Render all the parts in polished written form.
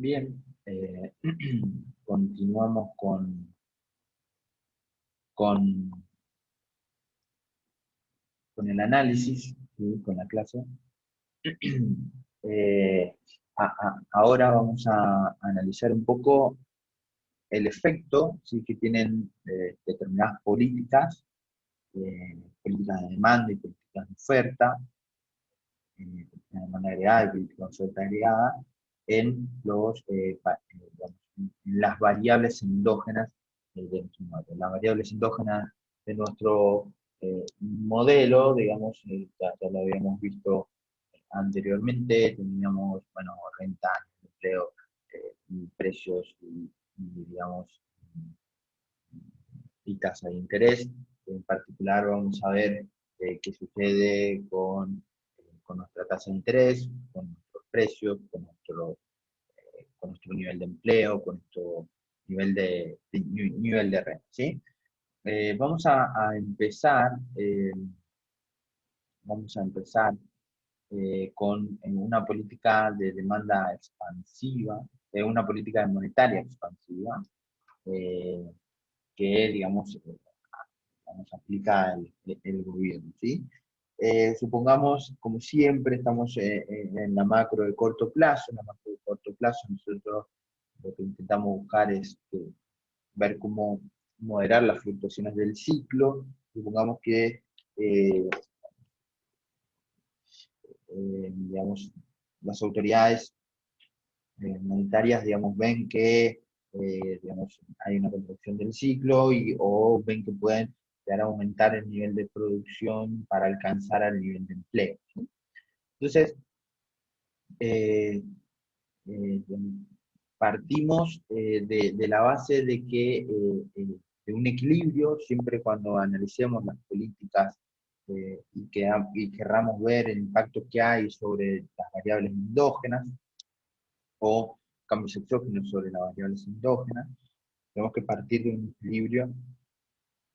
Bien, continuamos con, con el análisis, ¿sí? Con la clase. Eh, Ahora vamos a analizar un poco el efecto, ¿sí? Que tienen determinadas políticas de demanda y políticas de oferta, políticas de demanda agregada y políticas de oferta agregada, digamos, en las variables endógenas de nuestro modelo. Las variables endógenas de nuestro modelo, digamos, ya lo habíamos visto anteriormente, teníamos, bueno, renta, empleo, precios digamos, y tasa de interés. En particular vamos a ver qué sucede con nuestra tasa de interés, con nuestros precios, con nuestro nivel de empleo, con nuestro nivel de renta, ¿sí? Vamos a empezar, con una política de demanda expansiva, una política monetaria expansiva, eh, que, digamos, aplica el gobierno, ¿sí? Supongamos, como siempre, estamos en la macro de corto plazo. En la macro de corto plazo nosotros lo que intentamos buscar es ver cómo moderar las fluctuaciones del ciclo. Supongamos que, eh, digamos, las autoridades monetarias, digamos, ven que, digamos, hay una contracción del ciclo o ven que pueden llegar a aumentar el nivel de producción para alcanzar al nivel de empleo, ¿sí? Entonces, eh, eh, partimos de la base de que de un equilibrio, siempre cuando analicemos las políticas y querramos ver el impacto que hay sobre las variables endógenas o cambios exógenos sobre las variables endógenas, tenemos que partir de un equilibrio.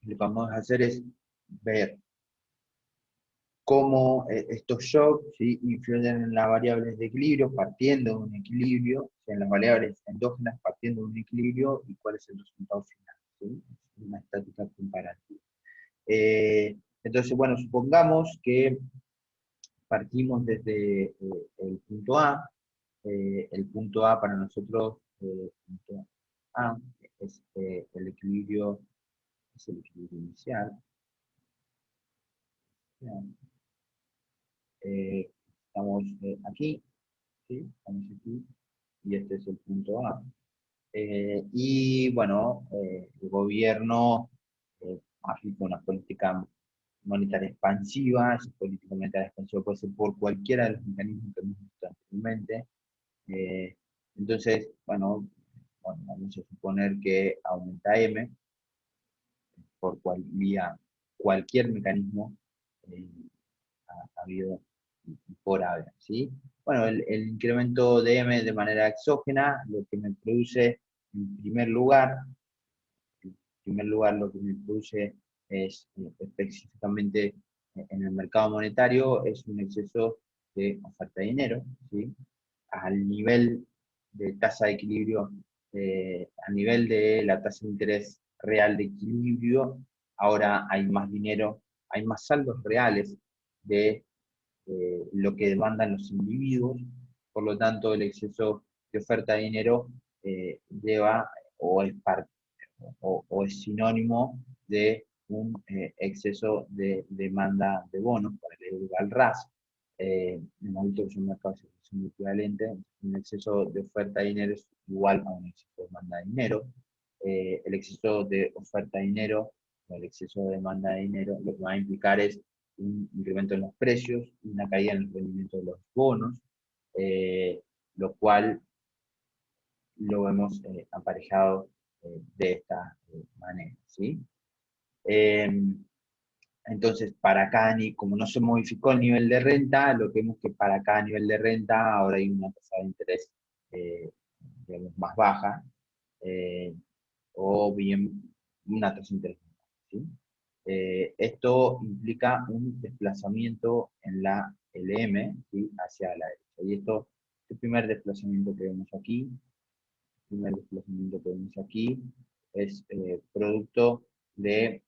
Lo que vamos a hacer es ver cómo estos shocks, ¿sí? Influyen en las variables de equilibrio, partiendo de un equilibrio, o sea, en las variables endógenas partiendo de un equilibrio, y cuál es el resultado final, ¿sí? Una estática comparativa. Entonces, bueno, supongamos que partimos desde el punto A. El punto A para nosotros, punto A, es es el equilibrio inicial. Eh, Estamos aquí, ¿sí? Estamos aquí, y este es el punto A. Y bueno, el gobierno aplica una política monetaria expansiva. Esa política monetaria expansiva puede ser por cualquiera de los mecanismos que hemos visto anteriormente. Eh, entonces, bueno, vamos a suponer que aumenta M vía cualquier mecanismo eh, ha habido por haber, ¿sí? Bueno, el incremento de M de manera exógena, lo que me produce, en primer lugar, lo que me produce es específicamente en el mercado monetario, es un exceso de oferta de dinero, ¿sí? Al nivel de tasa de equilibrio, al nivel de la tasa de interés real de equilibrio, ahora hay más dinero, hay más saldos reales de lo que demandan los individuos. Por lo tanto, el exceso de oferta de dinero lleva o es, o es sinónimo de un exceso de demanda de bonos, para que diga el RAS. Hemos visto que son mercados de ejecución equivalente. Un exceso de oferta de dinero es igual a un exceso de demanda de dinero. El exceso de oferta de dinero o el exceso de demanda de dinero lo que va a implicar es un incremento en los precios, una caída en el rendimiento de los bonos, lo cual lo hemos aparejado de esta manera, ¿sí? Eh, entonces, para cada, como no se modificó el nivel de renta, lo que vemos que para cada nivel de renta ahora hay una tasa de interés, eh, digamos, más baja, eh, o bien una tasa de interés más baja, ¿sí? Esto implica un desplazamiento en la LM, ¿sí? Hacia la derecha. Y este primer desplazamiento que vemos aquí primer desplazamiento que vemos aquí, es producto de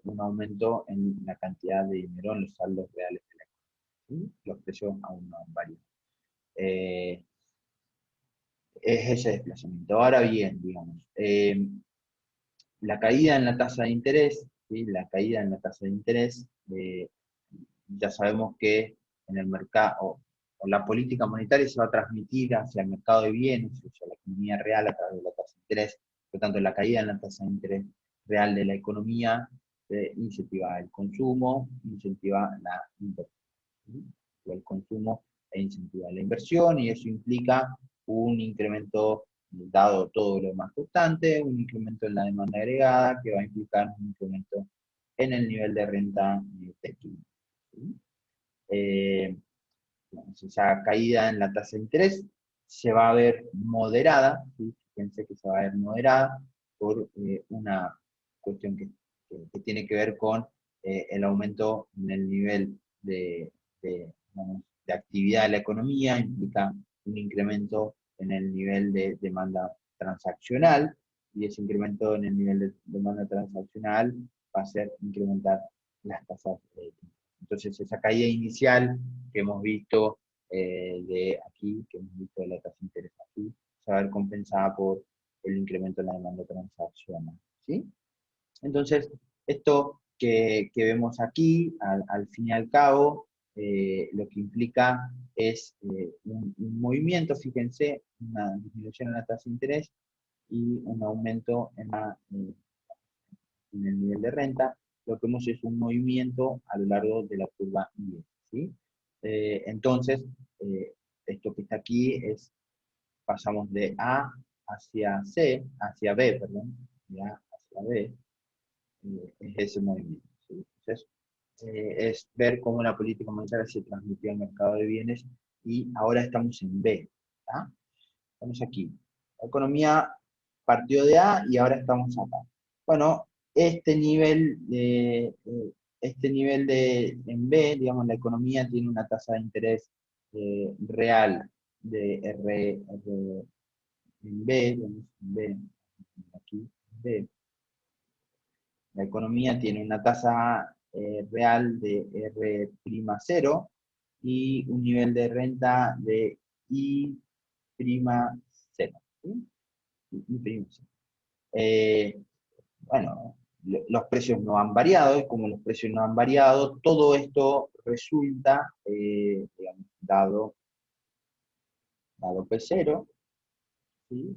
un aumento en la cantidad de dinero en los saldos reales de la economía, ¿sí? Los precios aún no han variado. Es ese desplazamiento. Ahora bien, digamos, la caída en la tasa de interés, ¿sí? La caída en la tasa de interés, ya sabemos que en el mercado, o la política monetaria se va a transmitir hacia el mercado de bienes, hacia la economía real a través de la tasa de interés. Por lo tanto, la caída en la tasa de interés real de la economía incentiva el consumo, incentiva la inversión. ¿Sí? El consumo e incentiva la inversión, y eso implica un incremento, dado todo lo demás constante, un incremento en la demanda agregada, que va a implicar un incremento en el nivel de renta efectivo. ¿Sí? Eh, esa caída en la tasa de interés se va a ver moderada, ¿sí? Fíjense que se va a ver moderada por una cuestión que tiene que ver con el aumento en el nivel digamos, de actividad de la economía, implica un incremento en el nivel de demanda transaccional, y ese incremento en el nivel de demanda transaccional va a ser incrementar las tasas de interés. Entonces, esa caída inicial que hemos visto de aquí, que hemos visto de la tasa de interés aquí, se va a ver compensada por el incremento en la demanda transaccional, ¿sí? Entonces, esto que vemos aquí, al fin y al cabo, lo que implica es un movimiento, fíjense, una disminución en la tasa de interés y un aumento en el nivel de renta. Lo que vemos es un movimiento a lo largo de la curva IE, ¿sí? Entonces, esto que está aquí es, pasamos de A hacia C, hacia B, perdón, de A hacia B, es ese movimiento, ¿sí? Entonces, es ver cómo la política monetaria se transmitió al mercado de bienes, y ahora estamos en B, ¿tá? Estamos aquí. La economía partió de A y ahora estamos acá. Bueno, este nivel de, en B, digamos, la economía tiene una tasa de interés real de en B, digamos, en B, aquí, B. La economía tiene una tasa real de R'0 y un nivel de renta de I'0. ¿Sí? I'0. Eh, bueno, los precios no han variado, y como los precios no han variado, todo esto resulta, digamos, dado P0, ¿sí?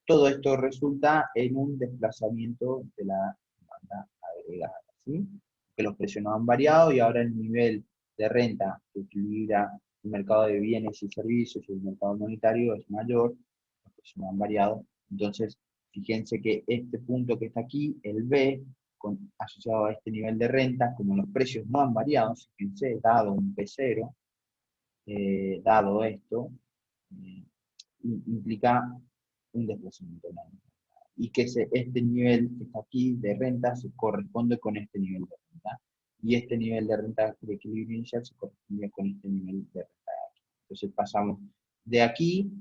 Todo esto resulta en un desplazamiento de la demanda agregada, ¿sí? Que los precios no han variado, y ahora el nivel de renta que equilibra el mercado de bienes y servicios y el mercado monetario es mayor, los precios no han variado. Entonces, fíjense que este punto que está aquí, el B, asociado a este nivel de renta, como los precios no han variado, fíjense, dado un P0, dado esto, eh, implica un desplazamiento enorme. Y que este nivel que está aquí de renta se corresponde con este nivel de renta. Y este nivel de renta de equilibrio inicial se corresponde con este nivel de renta de aquí. Entonces pasamos de aquí,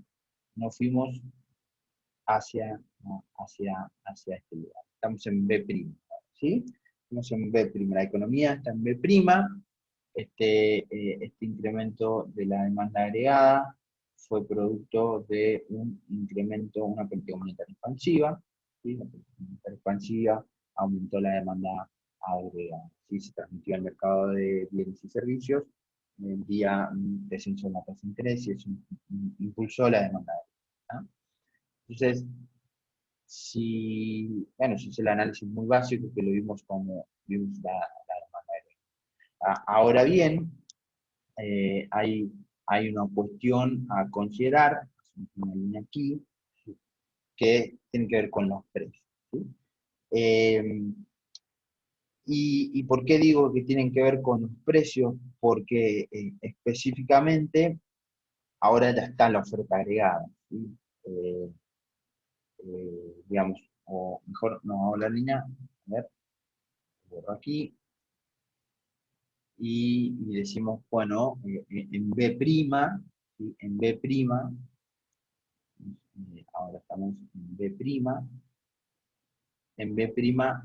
nos fuimos hacia, ¿no? hacia este lugar. Estamos en B', ¿sí? Estamos en B', la economía está en B', este incremento de la demanda agregada fue producto de un incremento, una política monetaria expansiva, ¿sí? La política monetaria expansiva aumentó la demanda agregada, ¿sí? Se transmitió al mercado de bienes y servicios vía un descenso en la tasa de interés, y eso impulsó la demanda agregada, ¿no? Entonces, bueno, si es el análisis muy básico que lo vimos como vimos la demanda agregada. Ahora bien, hay una cuestión a considerar, una línea aquí, que tiene que ver con los precios, ¿sí? Eh, y por qué digo que tienen que ver con los precios? Porque específicamente ahora ya está la oferta agregada, ¿sí? Eh, digamos, o mejor no hago la línea, a ver, borro aquí, y decimos, bueno, en B', ¿sí? En B', ahora estamos en B'. En B',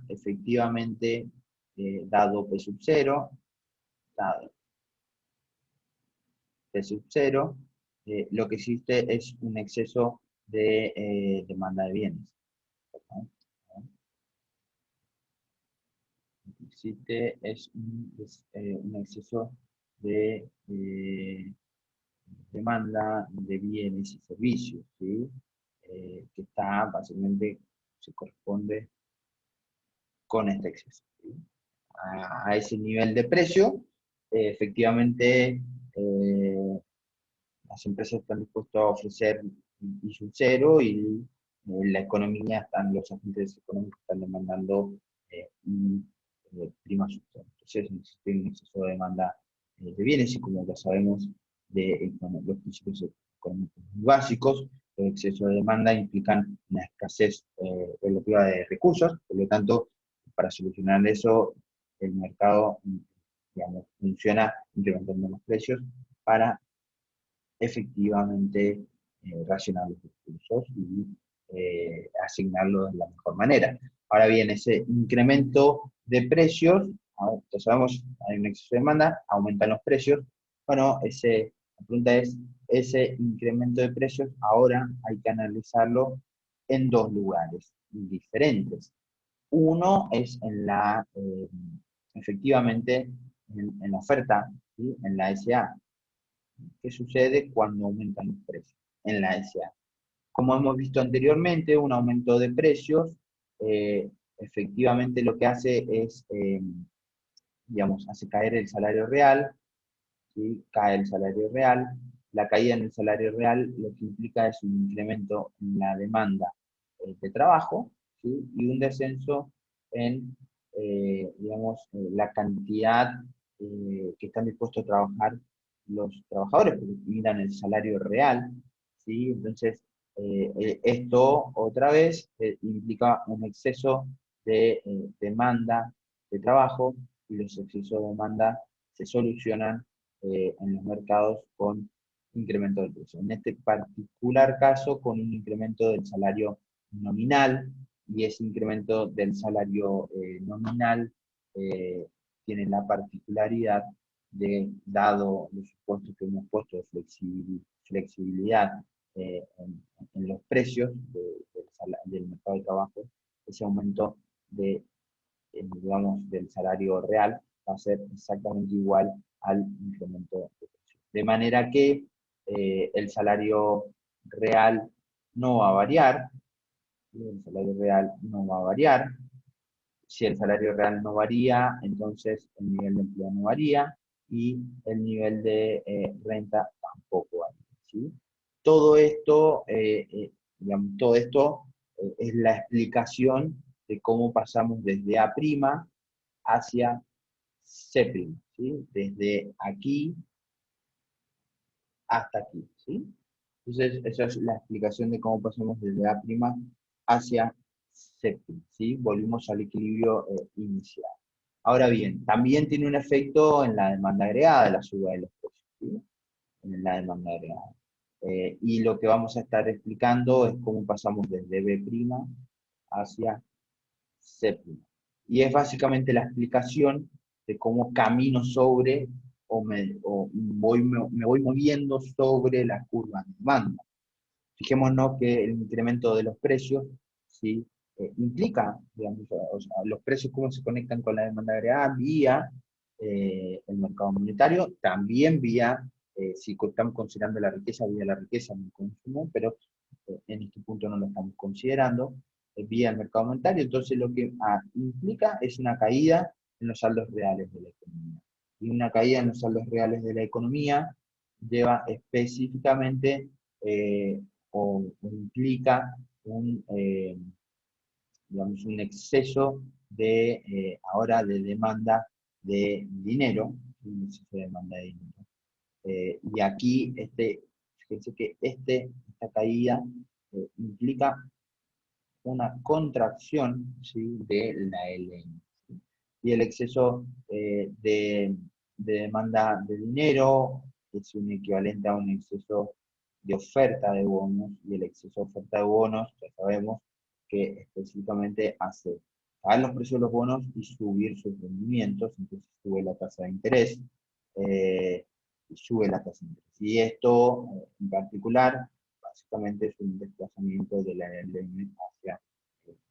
efectivamente, dado P0, dado P0, lo que existe es un exceso de demanda de bienes. ¿No? Lo que existe es un exceso de demanda de bienes y servicios, ¿sí? Que está básicamente, se corresponde con este exceso, ¿sí? A ese nivel de precio, efectivamente, las empresas están dispuestas a ofrecer y su cero, y la economía, los agentes económicos están demandando y prima su cero. Entonces existe un exceso de demanda de bienes, y como ya sabemos de los principios económicos muy básicos, el exceso de demanda implican una escasez relativa de recursos. Por lo tanto, para solucionar eso, el mercado, digamos, funciona incrementando los precios para efectivamente racionar los recursos y asignarlos de la mejor manera. Ahora bien, ese incremento de precios, ya sabemos, hay un exceso de demanda, aumentan los precios. Bueno, la pregunta es, ese incremento de precios ahora hay que analizarlo en dos lugares diferentes. Uno es efectivamente, en la oferta, ¿sí? En la SA. ¿Qué sucede cuando aumentan los precios en la SA? Como hemos visto anteriormente, un aumento de precios efectivamente lo que hace es, digamos, hace caer el salario real, ¿sí? Cae el salario real. La caída en el salario real lo que implica es un incremento en la demanda de trabajo, ¿sí? Y un descenso en, digamos, la cantidad que están dispuestos a trabajar los trabajadores, porque miran el salario real, ¿sí? Entonces, esto otra vez implica un exceso de demanda de trabajo, y los excesos de demanda se solucionan en los mercados con incremento del precio. En este particular caso, con un incremento del salario nominal, y ese incremento del salario nominal tiene la particularidad de, dado los supuestos que hemos puesto de flexibilidad en los precios del mercado de trabajo, ese aumento de, digamos, del salario real va a ser exactamente igual al incremento de precios. De manera que el salario real no va a variar, el salario real no va a variar. Si el salario real no varía, entonces el nivel de empleo no varía, y el nivel de renta tampoco varía, ¿sí? Todo esto, digamos, todo esto es la explicación de cómo pasamos desde A' hacia C', ¿sí? Desde aquí hasta aquí, ¿sí? Entonces, esa es la explicación de cómo pasamos desde A' hacia C', ¿sí? Volvimos al equilibrio inicial. Ahora bien, también tiene un efecto en la demanda agregada de la suba de los precios, ¿sí? En la demanda agregada. Y lo que vamos a estar explicando es cómo pasamos desde B' hacia C'. Y es básicamente la explicación de cómo camino sobre, me voy moviendo sobre la curva de demanda. Fijémonos que el incremento de los precios, ¿sí? Implica, digamos, o sea, los precios cómo se conectan con la demanda agregada vía el mercado monetario, también vía, si estamos considerando la riqueza, vía la riqueza en el consumo, pero en este punto no lo estamos considerando, vía el mercado monetario. Entonces lo que implica es una caída en los saldos reales de la economía. Y una caída en los saldos reales de la economía lleva específicamente o implica digamos, un exceso ahora de demanda de dinero, un exceso de demanda de dinero. Y aquí, fíjense que esta caída implica una contracción, ¿sí? De la LN, ¿sí? Y el exceso de demanda de dinero es un equivalente a un exceso de oferta de bonos, y el exceso de oferta de bonos, ya sabemos que específicamente hace bajar los precios de los bonos y subir sus rendimientos, entonces sube la tasa de interés, y sube la tasa de interés. Y esto, en particular, básicamente es un desplazamiento de la LM hacia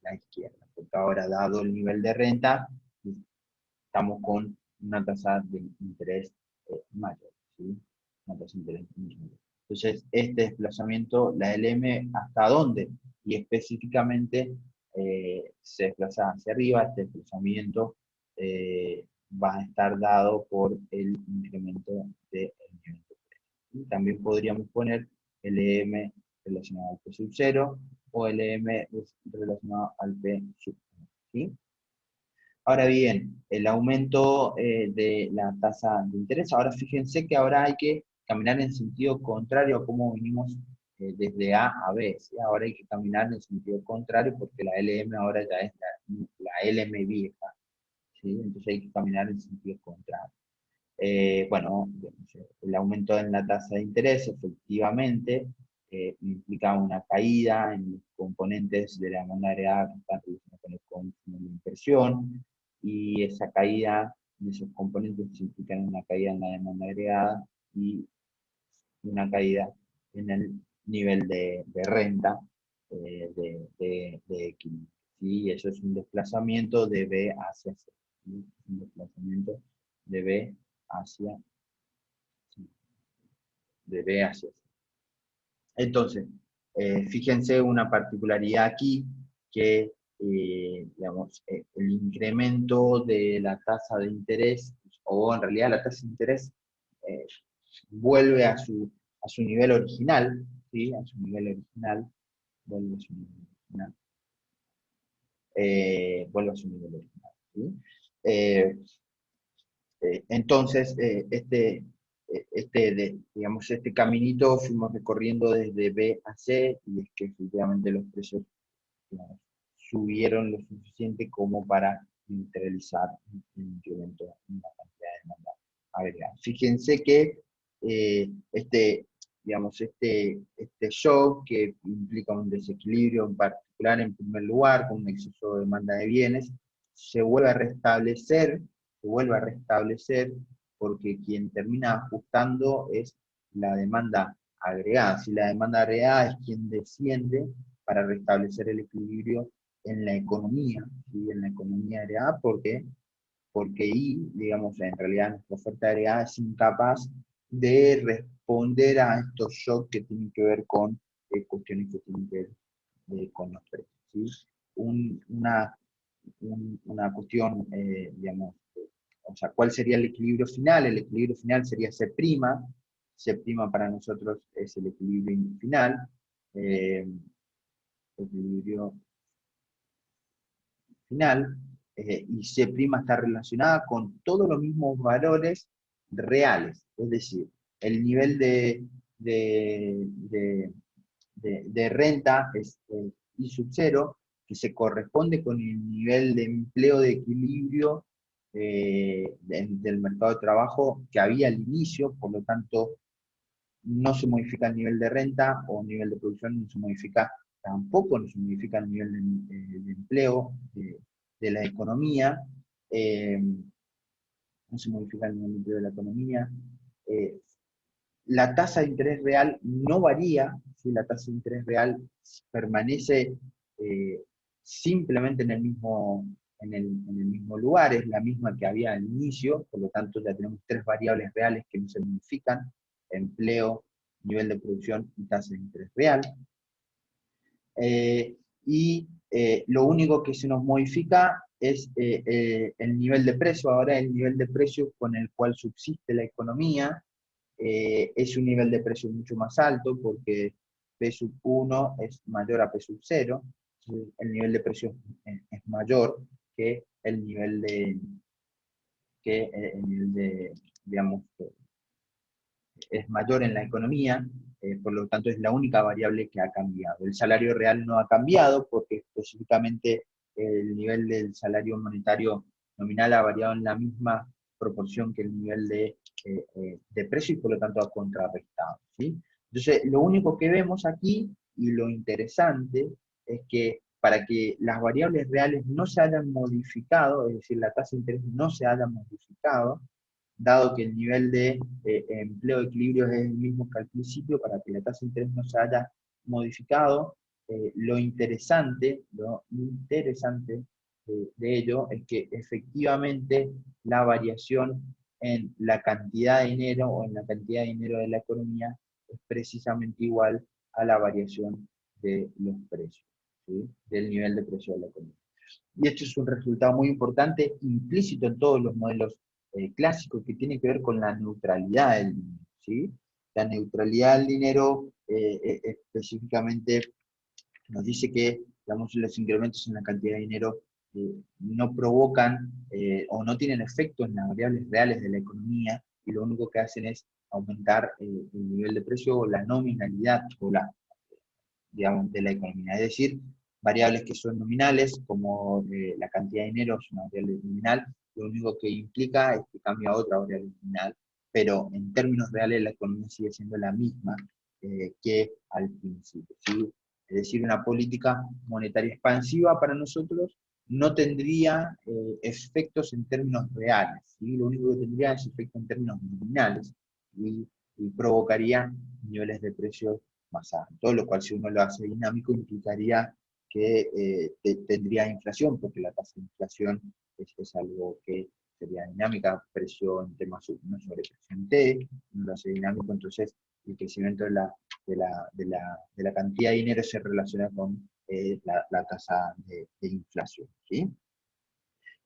la izquierda, porque ahora, dado el nivel de renta, estamos con una tasa de interés mayor, ¿sí? Una tasa de interés mayor. Entonces, este desplazamiento, la LM, ¿hasta dónde? Y específicamente se desplaza hacia arriba. Este desplazamiento va a estar dado por el incremento del nivel de precio. También podríamos poner LM relacionado al P sub 0 o LM relacionado al P sub 1, ¿sí? Ahora bien, el aumento de la tasa de interés, ahora fíjense que ahora hay que caminar en sentido contrario a cómo vinimos desde A a B, ¿sí? Ahora hay que caminar en sentido contrario porque la LM ahora ya es la LM vieja, ¿sí? Entonces hay que caminar en sentido contrario. Bueno, el aumento en la tasa de interés efectivamente implica una caída en los componentes de la demanda agregada que están relacionados con el consumo de inversión, y esa caída de esos componentes implica una caída en la demanda agregada y una caída en el nivel de renta de equilibrio. ¿Sí? Eso es un desplazamiento de B hacia C. ¿Sí? Un desplazamiento de B hacia C. De B hacia C. Entonces, fíjense una particularidad aquí, que digamos, el incremento de la tasa de interés, o en realidad la tasa de interés, eh, vuelve a su nivel original, ¿sí? A su nivel original, vuelve a su nivel original, vuelve a su nivel original, ¿sí? Eh, entonces, digamos, este caminito fuimos recorriendo desde B a C, y es que efectivamente los precios, digamos, subieron lo suficiente como para neutralizar el incremento en la cantidad de demanda agregada. Fíjense que digamos, este shock, que implica un desequilibrio en particular, en primer lugar, con un exceso de demanda de bienes, se vuelve a restablecer, porque quien termina ajustando es la demanda agregada. Si la demanda agregada es quien desciende para restablecer el equilibrio en la economía, ¿sí? En la economía agregada, porque digamos, en realidad nuestra oferta agregada es incapaz de responder a estos shocks que tienen que ver con cuestiones que tienen que ver con los precios, ¿sí? Una cuestión, digamos, o sea, ¿cuál sería el equilibrio final? El equilibrio final sería C'. C' para nosotros es el equilibrio final. Eh, equilibrio final, y C' está relacionada con todos los mismos valores reales, es decir, el nivel de, de, de renta es I sub 0, que se corresponde con el nivel de empleo de equilibrio del mercado de trabajo que había al inicio. Por lo tanto, no se modifica el nivel de renta o nivel de producción, no se modifica tampoco, no se modifica el nivel de empleo de la economía, no se modifica el nivel de empleo de la economía. Eh, la tasa de interés real no varía, ¿sí? La tasa de interés real permanece eh, simplemente en el mismo lugar, es la misma que había al inicio. Por lo tanto ya tenemos tres variables reales que no se modifican: empleo, nivel de producción y tasa de interés real. Lo único que se nos modifica es el nivel de precio. Ahora el nivel de precio con el cual subsiste la economía es un nivel de precio mucho más alto, porque P sub 1 es mayor a P sub 0, el nivel de precio es mayor que el nivel de digamos, es mayor en la economía. Por lo tanto es la única variable que ha cambiado. El salario real no ha cambiado, porque específicamente el nivel del salario monetario nominal ha variado en la misma proporción que el nivel de precio, y por lo tanto ha contrarrestado, ¿sí? Entonces, lo único que vemos aquí, y lo interesante, es que para que las variables reales no se hayan modificado, es decir, la tasa de interés no se haya modificado, dado que el nivel de empleo de equilibrio es el mismo que al principio, para que la tasa de interés no se haya modificado, lo interesante de ello es que efectivamente la variación en la cantidad de dinero o en la cantidad de dinero de la economía es precisamente igual a la variación de los precios, ¿sí? Del nivel de precio de la economía. Y esto es un resultado muy importante, implícito en todos los modelos clásicos, que tiene que ver con la neutralidad del dinero, ¿sí? La neutralidad del dinero específicamente nos dice que, digamos, los incrementos en la cantidad de dinero no provocan o no tienen efecto en las variables reales de la economía, y lo único que hacen es aumentar el nivel de precio o la nominalidad o la, digamos, de la economía. Es decir, variables que son nominales, como la cantidad de dinero es una variable nominal, lo único que implica es que cambia a otra variable nominal, pero en términos reales la economía sigue siendo la misma que al principio, ¿sí? Es decir, una política monetaria expansiva para nosotros no tendría efectos en términos reales, ¿sí? Lo único que tendría es efecto en términos nominales, y provocaría niveles de precios más alto, lo cual si uno lo hace dinámico implicaría que tendría inflación, porque la tasa de inflación es algo que sería dinámica, precio en temas no sobre presión T, uno lo hace dinámico, entonces el crecimiento de la cantidad de dinero se relaciona con la tasa de inflación, ¿sí?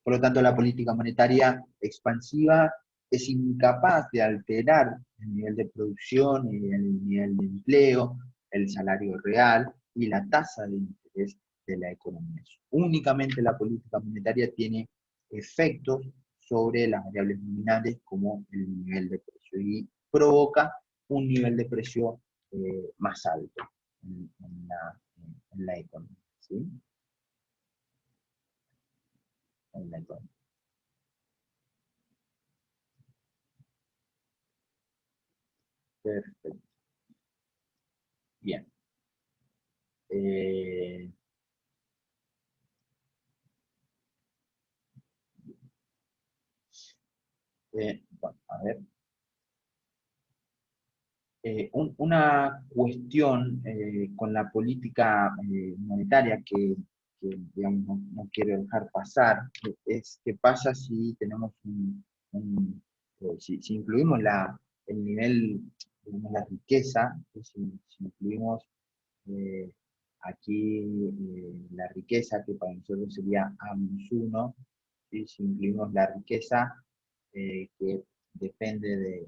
Por lo tanto, la política monetaria expansiva es incapaz de alterar el nivel de producción y el nivel de empleo, el salario real y la tasa de interés de la economía. Únicamente la política monetaria tiene efectos sobre las variables nominales como el nivel de precio, y provoca un nivel de precio más alto en la economía, ¿sí? En la economía. Perfecto. Bien. Eh, bueno, a ver. Una cuestión con la política monetaria digamos, no quiero dejar pasar es qué pasa si tenemos si incluimos el nivel, digamos, la riqueza, si incluimos eh, aquí la riqueza, que para nosotros sería A-1, ¿sí? Si incluimos la riqueza que depende a ver,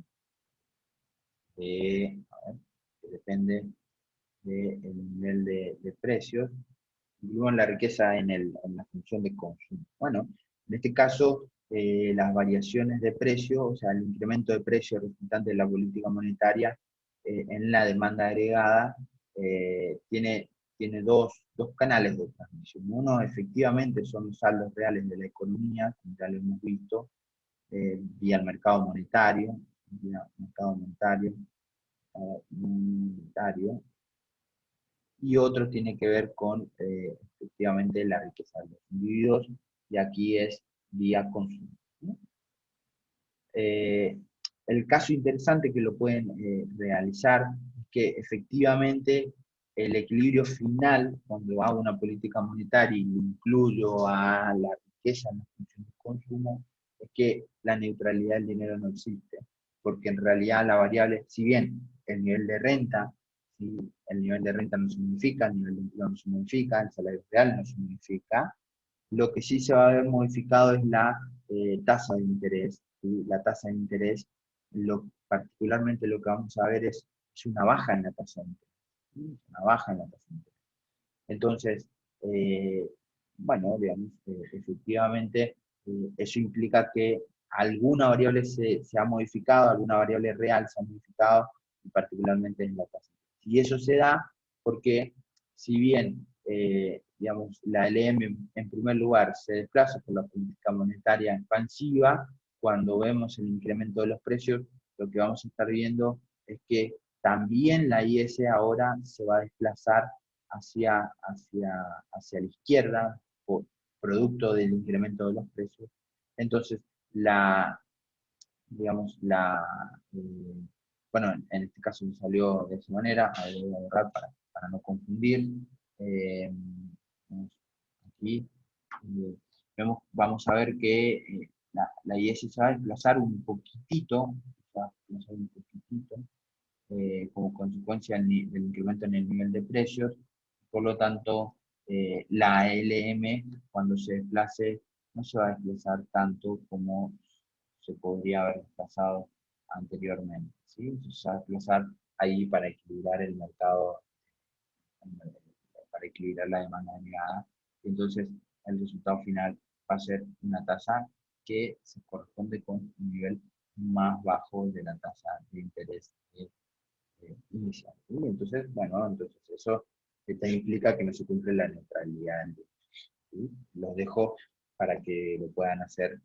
que depende del nivel de precios, incluimos la riqueza en la función de consumo. Bueno, en este caso, las variaciones de precio, o sea, el incremento de precio resultante de la política monetaria en la demanda agregada, tiene dos canales de transmisión. Uno, efectivamente, son los saldos reales de la economía, como ya lo hemos visto, vía el mercado monetario, monetario, y otro tiene que ver con efectivamente la riqueza de los individuos, y aquí es vía consumo, ¿no? Eh, el caso interesante que lo pueden realizar es que efectivamente el equilibrio final, cuando hago una política monetaria y incluyo a la riqueza en la función de consumo, es que la neutralidad del dinero no existe, porque en realidad la variable, si bien el nivel de renta, ¿sí? El nivel de renta no se modifica, el nivel de empleo no se modifica, el salario real no se modifica, lo que sí se va a ver modificado es la tasa de interés, ¿sí? La tasa de interés, particularmente lo que vamos a ver es una baja en la tasa de interés, ¿sí? Una baja en la tasa de interés. Entonces, eh, bueno, digamos, efectivamente, eso implica que alguna variable se ha modificado, alguna variable real se ha modificado, y particularmente en la tasa. Y eso se da porque, si bien, digamos, la LM en primer lugar se desplaza por la política monetaria expansiva, cuando vemos el incremento de los precios, lo que vamos a estar viendo es que también la IS ahora se va a desplazar hacia la izquierda, por producto del incremento de los precios. Entonces, digamos, bueno, en este caso me salió de esa manera, voy a borrar para no confundir. Eh, Aquí vamos a ver que la IS se va a desplazar un poquitito, como consecuencia del incremento en el nivel de precios. Por lo tanto, la LM cuando se desplace no se va a desplazar tanto como se podría haber desplazado anteriormente, ¿sí? Entonces se va a desplazar ahí para equilibrar el mercado, para equilibrar la demanda negada. Y entonces el resultado final va a ser una tasa que se corresponde con un nivel más bajo de la tasa de interés inicial, ¿sí? Entonces, bueno, entonces eso implica que no se cumple la neutralidad, ¿sí? Los dejo para que lo puedan hacer.